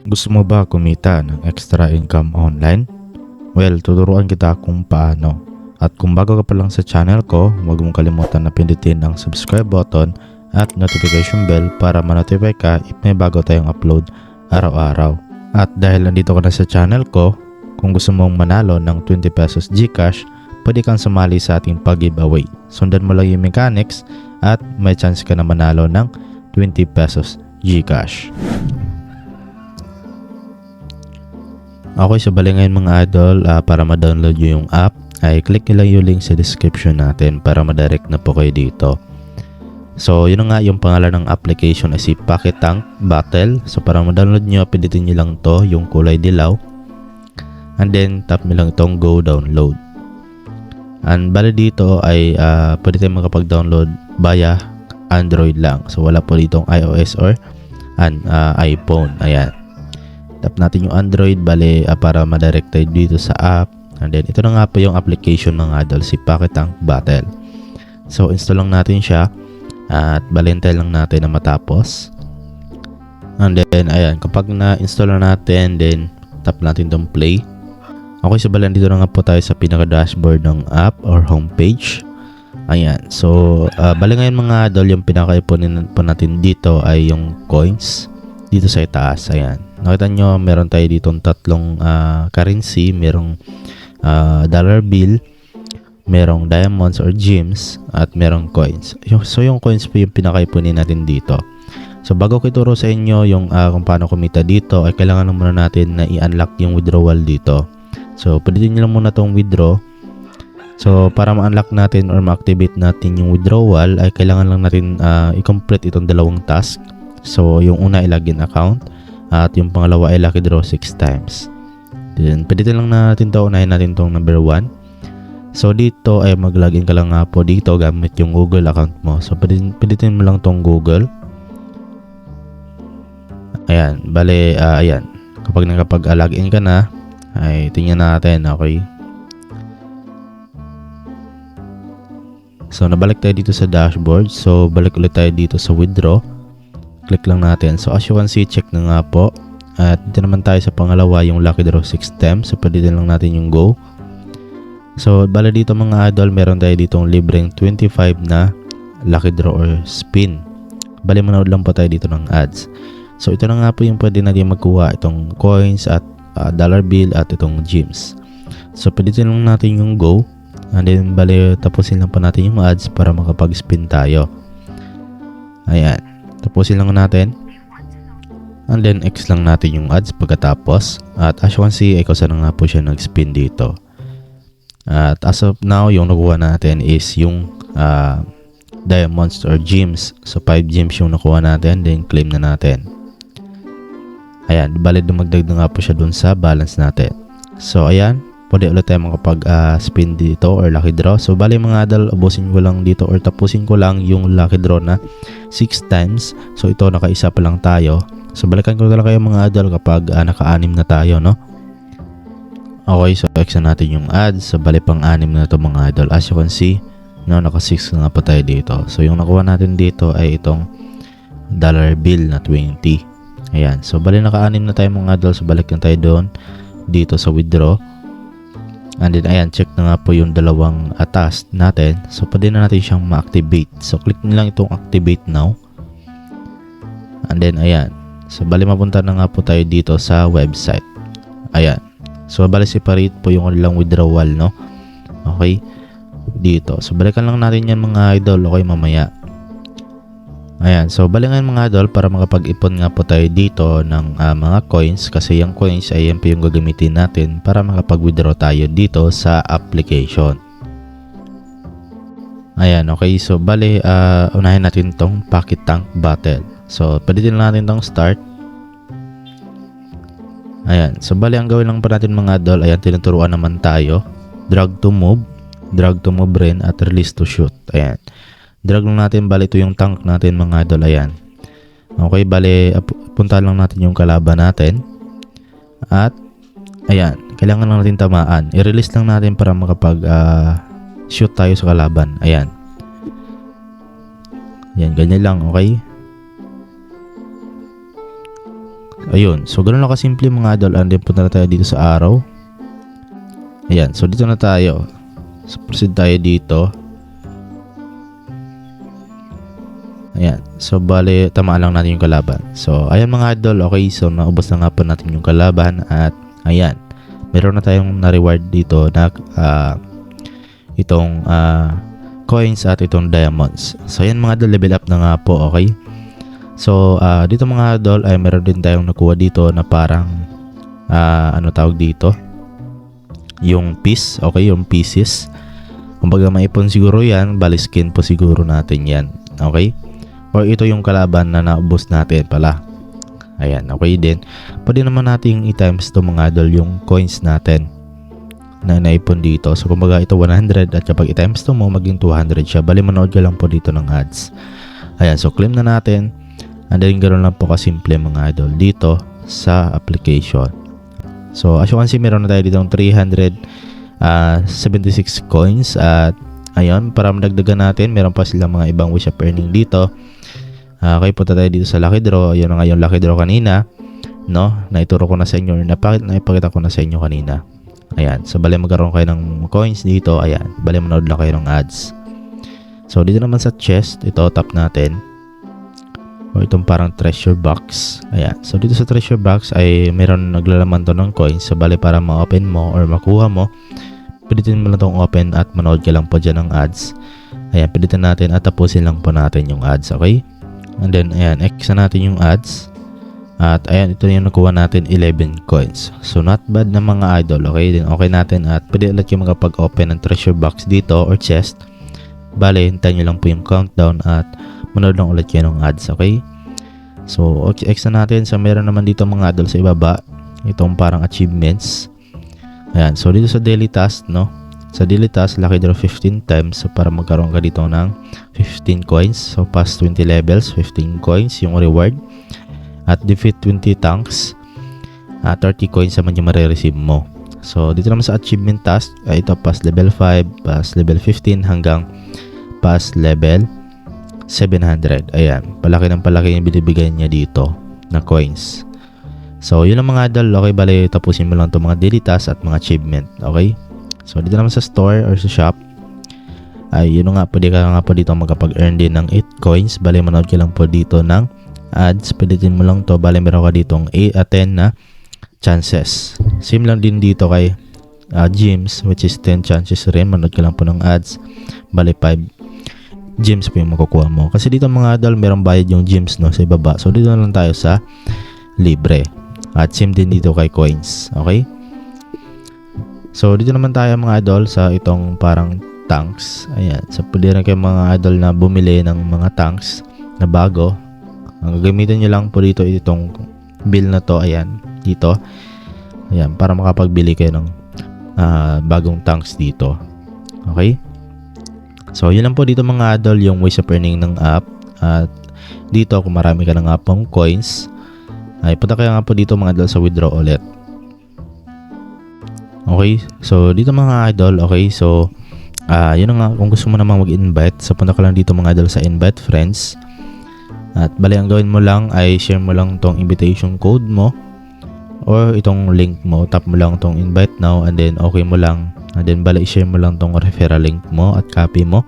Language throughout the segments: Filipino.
Gusto mo ba kumita ng extra income online? Well, tuturuan kita kung paano. At kung bago ka pa lang sa channel ko, huwag mong kalimutan na pindutin ang subscribe button at notification bell para ma-notify ka if may bago tayong upload araw-araw. At dahil nandito ka na sa channel ko, kung gusto mong manalo ng 20 pesos GCash, pwede kang sumali sa ating pag-giveaway. Sundan mo lang yung mechanics at may chance ka na manalo ng 20 pesos GCash. Okay, so bali ngayon mga idol, para ma-download nyo yung app, ay click nyo lang yung link sa description natin para ma-direct na po kayo dito. So yun nga, yung pangalan ng application ay si Pocket Tank Battle. So para ma-download nyo, pindutin nyo lang to, yung kulay dilaw. And then tap nyo lang itong go download. And bali dito ay pwede tayong makapag-download via Android lang. So wala po ditong iOS or iPhone. Ayan. Tap natin yung Android bali para ma-direct tayo dito sa app. And then ito na nga po yung application ng idol, si Pocket Tank Battle. So install lang natin siya at balintay lang natin na matapos. And then ayan, kapag na-install na natin, then tap natin tong play. Okay, so bali dito na nga po tayo sa pinaka-dashboard ng app or homepage. Ayan, so bali ngayon mga idol, yung pinaka-ipunin po natin dito ay yung coins dito sa itaas. Ayan, nakita nyo meron tayo ditong tatlong currency. Merong dollar bill, merong diamonds or gems, at merong coins. So yung coins po yung pinaka-ipunin natin dito. So bago ko ituro sa inyo yung kung paano kumita dito, ay kailangan muna natin na i-unlock yung withdrawal dito. So pwede nyo lang muna itong withdraw. So para ma-unlock natin or ma-activate natin yung withdrawal, ay kailangan lang natin i-complete itong dalawang task. So yung una ay login account at yung pangalawa ay lucky draw 6 times. Then pwede lang natin to, unahin natin tong number 1. So dito ay mag-login ka lang nga po dito gamit yung Google account mo. So pwede mo lang tong Google. Ayan, bale ayan. Kapag login ka na, ay tingnan natin, okay. So nabalik tayo dito sa dashboard. So balik ulit tayo dito sa withdraw. Click lang natin. So as you can see, check na nga po. At dito naman tayo sa pangalawa, yung lucky draw 6 times. So pwede din lang natin yung go. So bala dito mga idol, meron tayo ditong libreng 25 na lucky draw or spin. Bali manood lang po tayo dito ng ads. So ito na nga po yung pwede natin magkuha, itong coins at dollar bill at itong gems. So pwede din lang natin yung go. And then bali tapusin lang po natin yung ads para makapag-spin tayo. Ayan. Tapusin lang natin. And then X lang natin yung ads pagkatapos. At as you can see, ay kasi na nga po siya nag-spin dito. At as of now, yung nakuha natin is yung diamonds or gems. So 5 gems yung nakuha natin. Then claim na natin. Ayan, bali dumagdag na nga po siya dun sa balance natin. So ayan, pwede ulit tayo makapag-spin dito or lucky draw. So bali mga idol, ubusin ko lang dito or tapusin ko lang yung lucky draw na 6 times. So ito, nakaisa pa lang tayo. So balikan ko na lang kayo mga idol kapag naka-anim na tayo, no? Okay, so X na natin yung ads. So bali pang 6 na ito mga idol. As you can see, no, naka-6 nga pa tayo dito. So yung nakuha natin dito ay itong dollar bill na 20. Ayan, so bali naka-6 na tayo mga idol. So balik na tayo doon dito sa withdraw. And then ayan, check na nga po yung dalawang task natin. So pwede na natin siyang ma-activate. So click nyo lang itong activate now. And then ayan, so bali mapunta na nga po tayo dito sa website. Ayan, so bali separate po yung kanilang withdrawal, no? Okay, dito. So balikan lang natin yan mga idol, okay, mamaya. Ayan, so bali ngayon mga idol, para makapag-ipon nga po tayo dito ng mga coins. Kasi yung coins ay yan po yung gagamitin natin para makapag-withdraw tayo dito sa application. Ayan, okay, so bali unahin natin tong Pocket Tank Battle. So pwede din natin tong start. Ayan, so bali ang gawin lang pa natin mga idol, ayan, tinuturuan naman tayo. Drag to move rin, at release to shoot. Ayan, drag lang natin, bali ito yung tank natin mga idol. Ayan, okay, bali punta lang natin yung kalaban natin. At ayan, kailangan lang natin tamaan. I-release lang natin para makapag shoot tayo sa kalaban. Ayan, ayan, ganyan lang, okay. ayun. So, ganun lang kasimple mga idol. And then, punta na tayo dito sa arrow. Ayan. So, dito na tayo. So, proceed tayo dito. Ayan. So, bale, tamaan lang natin yung kalaban. So, ayan mga idol. Okay. So, naubos na nga po natin yung kalaban. At, ayan. Meron na tayong na-reward dito na itong coins at itong diamonds. So, ayan mga idol. Level up na nga po. Okay. So, dito mga idol ay meron din tayong nakuha dito na parang ano tawag dito? Yung piece. Okay. Yung pieces. Kumbaga, maipon siguro yan. Bali, skin po siguro natin yan. Okay. Or ito yung kalaban na naubos natin pala. Ayan, okay din. Pwede naman nating i-times to mga idol yung coins natin na naipon dito. So, kumbaga ito 100 at kapag i-times to mo, maging 200 siya. Bali, manood ka lang po dito ng ads. Ayan, so claim na natin. And then, ganoon lang po kasimple mga idol dito sa application. So, as you can see, meron na tayo dito ng 376 coins. At, ayun, para madagdagan natin, meron pa silang mga ibang wish of earning dito. Okay, punta tayo dito sa Lucky Draw. Ayun na nga yung Lucky Draw kanina, no? Naituro ko na sa inyo, naipakita ko na sa inyo kanina. Ayan, so bali magkaroon kayo ng coins dito. Ayan, bali manood lang kayo ng ads. So dito naman sa chest, ito tap natin. O itong parang treasure box. Ayan, so dito sa treasure box ay meron naglalaman to ng coins. So bali para ma-open mo or makuha mo, pilitin mo lang itong open at manood ka lang po dyan ng ads. Ayan, pilitin natin at tapusin lang po natin yung ads, okay? And then, ayan, X na natin yung ads. At, ayan, ito yung nakuha natin 11 coins. So, not bad na mga idol, okay? Then, okay natin at pwede ulit yung makapag-open ng treasure box dito or chest. Bale, hintayin nyo lang po yung countdown at manood lang ulit kayo ng ads, okay? So, okay, X na natin. So, meron naman dito mga idol sa ibaba. Itong parang achievements. Ayan, so dito sa daily task, no? Sa daily task, lucky draw 15 times. So, para magkaroon ka dito ng 15 coins. So, pass 20 levels, 15 coins yung reward. At defeat 20 tanks, 30 coins naman yung marireceive mo. So, dito naman sa achievement task, ito pass level 5, pass level 15 hanggang pass level 700. Ayan, palaki ng palaki yung binibigay niya dito na coins. So, yun ang mga idol. Okay, bali, tapusin mo lang itong mga daily tasks at mga achievement. Okay? So, dito naman sa store or sa shop, ay yun nga, pwede ka nga po dito magkapag-earn din ng 8 coins. Bali, manood ka lang po dito ng ads. Pilitin mo lang to. Bali, meron ka dito 8 at 10 na chances. Same lang din dito kay gyms, which is 10 chances rin. Manood ka lang po ng ads. Bali, 5 gyms po yung makukuha mo. Kasi dito mga idol, merong bayad yung gyms, no, sa ibaba. So, dito na lang tayo sa libre. At same din dito kay coins. Okay? So, dito naman tayo mga idol sa itong parang tanks. Ayan. So, pwede rin kayo mga idol na bumili ng mga tanks na bago. Ang gagamitin nyo lang po dito itong bill na to. Ayan. Dito. Ayan. Para makapagbili kayo ng bagong tanks dito. Okay? So, yun lang po dito mga idol yung ways of earning ng app. At dito, kung marami ka ng appong coins, ay punta kayo nga po dito mga idol sa withdraw ulit. Okay, so dito mga idol, okay, so yun nga, kung gusto mo namang mag-invite, so punta ka lang dito mga idol sa invite friends. At bali, ang gawin mo lang ay share mo lang tong invitation code mo or itong link mo, tap mo lang tong invite now and then okay mo lang, and then bali, share mo lang tong referral link mo at copy mo.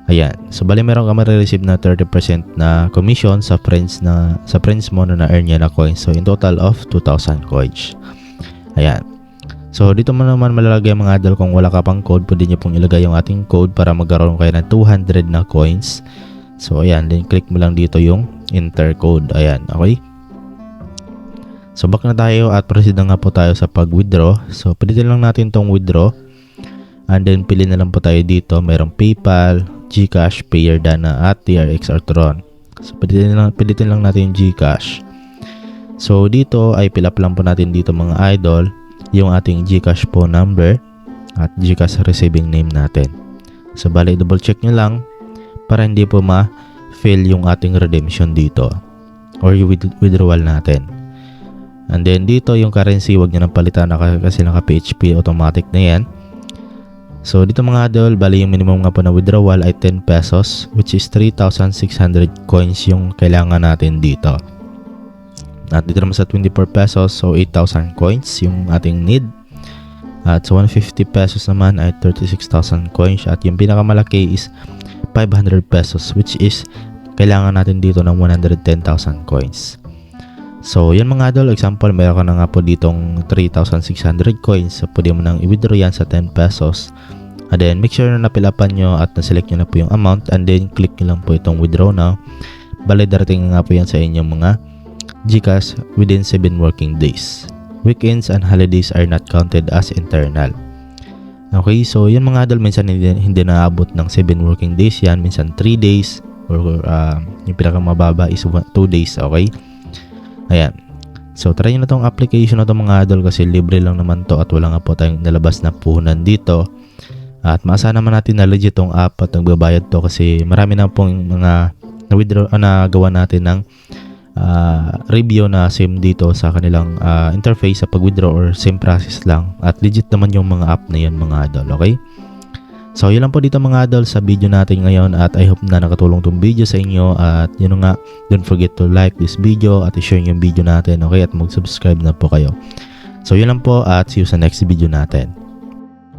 Ayan, so bali meron ka ma-receive na 30% na commission sa friends mo na na-earn niya na coins. So in total of 2,000 coins. Ayan. So, dito mo naman malalagay mga idol kung wala ka pang code, pwede nyo pong ilagay yung ating code para magkaroon kayo ng 200 na coins. So, ayan. Then, click mo lang dito yung enter code. Ayan. Okay? So, back na tayo at proceed na nga po tayo sa pag-withdraw. So, pilitin lang natin tong withdraw. And then, pili na lang po tayo dito. Mayroong PayPal, GCash, Payer Dana, at TRX or Tron. So, pilitin lang natin yung GCash. So, dito ay fill up lang po natin dito mga idol yung ating GCash phone number at GCash receiving name natin. So, bali, double check nyo lang para hindi po ma-fail yung ating redemption dito or yung withdrawal natin. And then, dito yung currency, wag nyo nang palitan kasi naka-PHP automatic na yan. So, dito mga idol, bali yung minimum nga po na withdrawal ay 10 pesos which is 3,600 coins yung kailangan natin dito. At dito naman sa 24 pesos, so 8,000 coins yung ating need. At sa 150 pesos naman ay 36,000 coins. At yung pinakamalaki is 500 pesos, which is kailangan natin dito ng 110,000 coins. So yan mga idol, example meron ka na nga po ditong 3,600 coins. So pwede mo nang i-withdraw yan sa 10 pesos. And then make sure na napilapan nyo at na-select nyo na po yung amount, and then click nyo lang po itong withdraw now. Bale darating nga po yan sa inyong mga GCash within 7 working days. Weekends and holidays are not counted as internal. Okay, so yan mga idol, minsan hindi naabot ng 7 working days yan, minsan 3 days or yung pinakamababa is 2 days. Okay, ayan. So try nyo na tong application na to mga idol, kasi libre lang naman to at wala nga po tayong nalabas na puhunan dito. At maasa naman natin na legit tong app at nagbabayad to, kasi marami na pong mga na-withdraw na gawa natin ng review na same dito sa kanilang interface sa pag-withdraw, or same process lang, at legit naman yung mga app na yan mga idol. Okay, so yun lang po dito mga idol sa video natin ngayon, at I hope na nakatulong tong video sa inyo. At yun nga, don't forget to like this video at i-share yung video natin. Okay, at mag-subscribe na po kayo. So yun lang po, at see you sa next video natin.